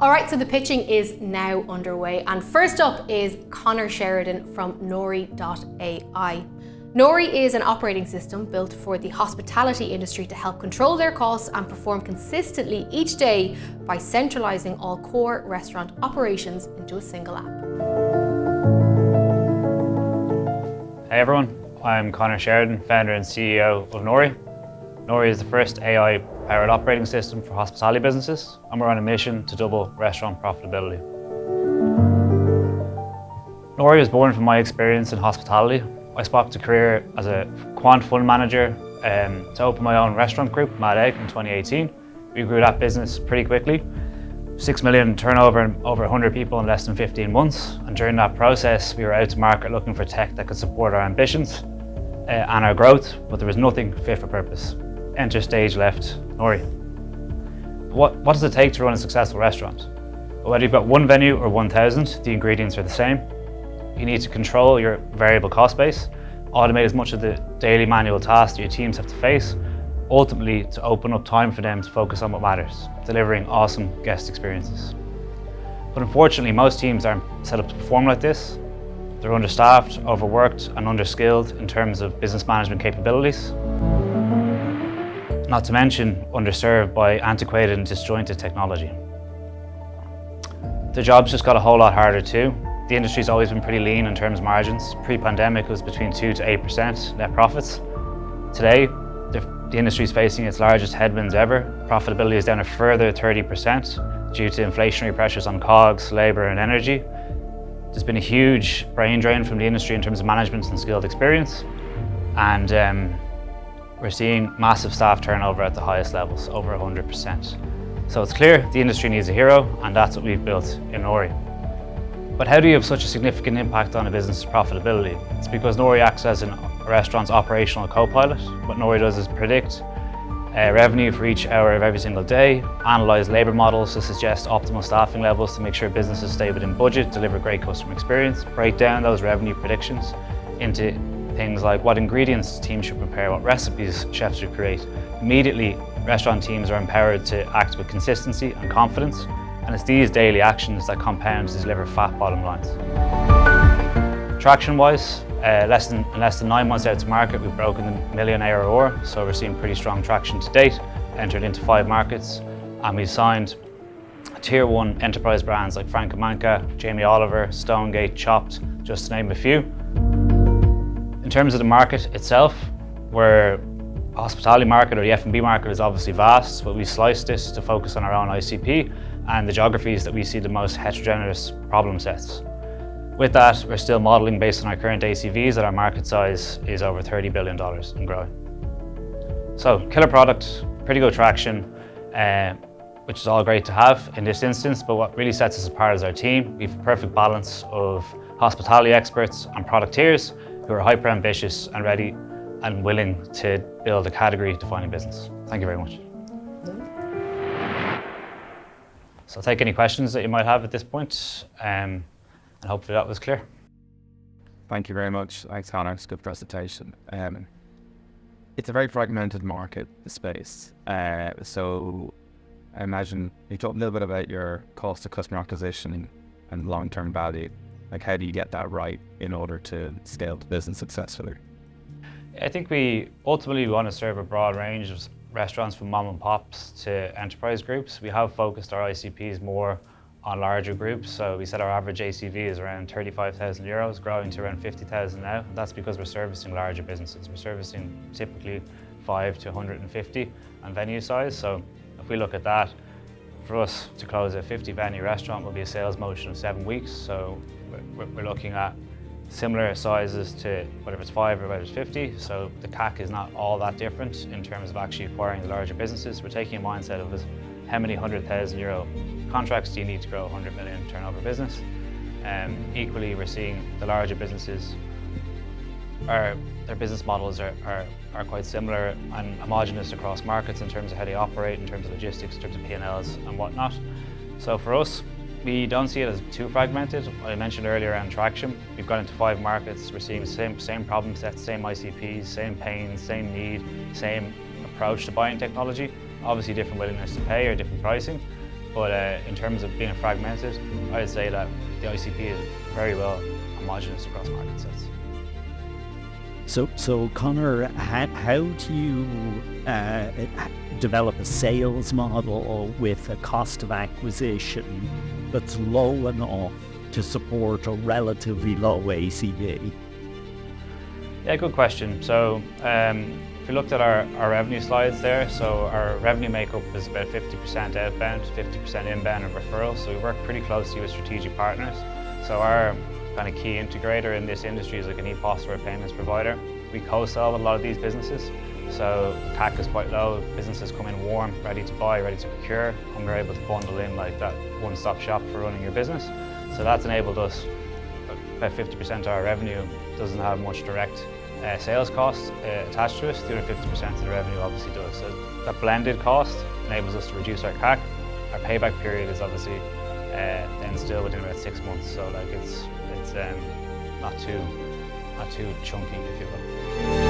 All right, so the pitching is now underway, and first up is Connor Sheridan from Nory.ai. Nory is an operating system built for the hospitality industry to help control their costs and perform consistently each day by centralizing all core restaurant operations into a single app. Hey everyone, I'm Connor Sheridan, founder and CEO of Nory. Nory is the first AI-powered operating system for hospitality businesses, and we're on a mission to double restaurant profitability. Nory was born from my experience in hospitality. I sparked a career as a quant fund manager to open my own restaurant group, Mad Egg, in 2018. We grew that business pretty quickly. 6 million turnover and over 100 people in less than 15 months. And during that process, we were out to market looking for tech that could support our ambitions and our growth, but there was nothing fit for purpose. Enter stage left, Nory. What does it take to run a successful restaurant? Well, whether you've got one venue or 1,000, the ingredients are the same. You need to control your variable cost base, automate as much of the daily manual tasks that your teams have to face, ultimately to open up time for them to focus on what matters, delivering awesome guest experiences. But unfortunately, most teams aren't set up to perform like this. They're understaffed, overworked, and underskilled in terms of business management capabilities. Not to mention underserved by antiquated and disjointed technology. The job's just got a whole lot harder too. The industry's always been pretty lean in terms of margins. Pre-pandemic it was between 2 to 8% net profits. Today, the industry is facing its largest headwinds ever. Profitability is down a further 30% due to inflationary pressures on COGS, labour and energy. There's been a huge brain drain from the industry in terms of management and skilled experience. And we're seeing massive staff turnover at the highest levels, over 100%. So it's clear the industry needs a hero, and that's what we've built in Nory. But how do you have such a significant impact on a business's profitability? It's because Nory acts as a restaurant's operational co-pilot. What Nory does is predict revenue for each hour of every single day, analyse labour models to suggest optimal staffing levels to make sure businesses stay within budget, deliver great customer experience, break down those revenue predictions into things like what ingredients teams should prepare, what recipes chefs should create. Immediately, restaurant teams are empowered to act with consistency and confidence, and it's these daily actions that compound to deliver fat bottom lines. Traction-wise, in less than 9 months out to market, we've broken the million ARR, so we're seeing pretty strong traction to date, entered into 5 markets, and we've signed tier 1 enterprise brands like Franco Manca, Jamie Oliver, Stonegate, Chopped, just to name a few. In terms of the market itself, the hospitality market or the F&B market is obviously vast, but we sliced this to focus on our own ICP and the geographies that we see the most heterogeneous problem sets. With that, we're still modelling based on our current ACVs that our market size is over $30 billion and growing. So, killer product, pretty good traction, which is all great to have in this instance, but what really sets us apart is our team. We have a perfect balance of hospitality experts and producteers who are hyper ambitious and ready and willing to build a category-defining business. Thank you very much. So I'll take any questions that you might have at this point, and hopefully that was clear. Thank you very much. Thanks, Connor. It's a good presentation. It's a very fragmented market, the space. So I imagine you talked a little bit about your cost of customer acquisition and long-term value. Like, how do you get that right in order to scale the business successfully? I think we ultimately want to serve a broad range of restaurants from mom and pops to enterprise groups. We have focused our ICPs more on larger groups. So we said our average ACV is around 35,000 euros, growing to around 50,000 now. That's because we're servicing larger businesses. We're servicing typically 5 to 150 on venue size. So if we look at that, for us to close a 50 venue restaurant will be a sales motion of 7 weeks. So we're looking at similar sizes to whether it's 5 or whether it's 50. So the CAC is not all that different in terms of actually acquiring the larger businesses. We're taking a mindset of how many 100,000 euro contracts do you need to grow a 100 million turnover business? Equally, we're seeing the larger businesses, their business models are quite similar and homogenous across markets in terms of how they operate, in terms of logistics, in terms of P&Ls and whatnot. So for us, we don't see it as too fragmented. I mentioned earlier around traction. We've gone into 5 markets. We're seeing the same problem sets, same ICPs, same pains, same need, same approach to buying technology. Obviously different willingness to pay or different pricing, But in terms of being fragmented, I'd say that the ICP is very well homogenous across market sets. So Conor, how do you develop a sales model with a cost of acquisition that's low enough to support a relatively low ACV? Yeah, good question. So if we looked at our revenue slides there, so our revenue makeup is about 50% outbound, 50% inbound and referrals. So we work pretty closely with strategic partners. So our kind of key integrator in this industry is like an e-POS or a payments provider. We co-sell with a lot of these businesses. So CAC is quite low, businesses come in warm, ready to buy, ready to procure, and we're able to bundle in like that one-stop shop for running your business. So that's enabled us, about 50% of our revenue doesn't have much direct sales costs attached to it. The other 50% of the revenue obviously does. So that blended cost enables us to reduce our CAC. Our payback period is obviously then still within about 6 months. So like it's not too chunky, if you will.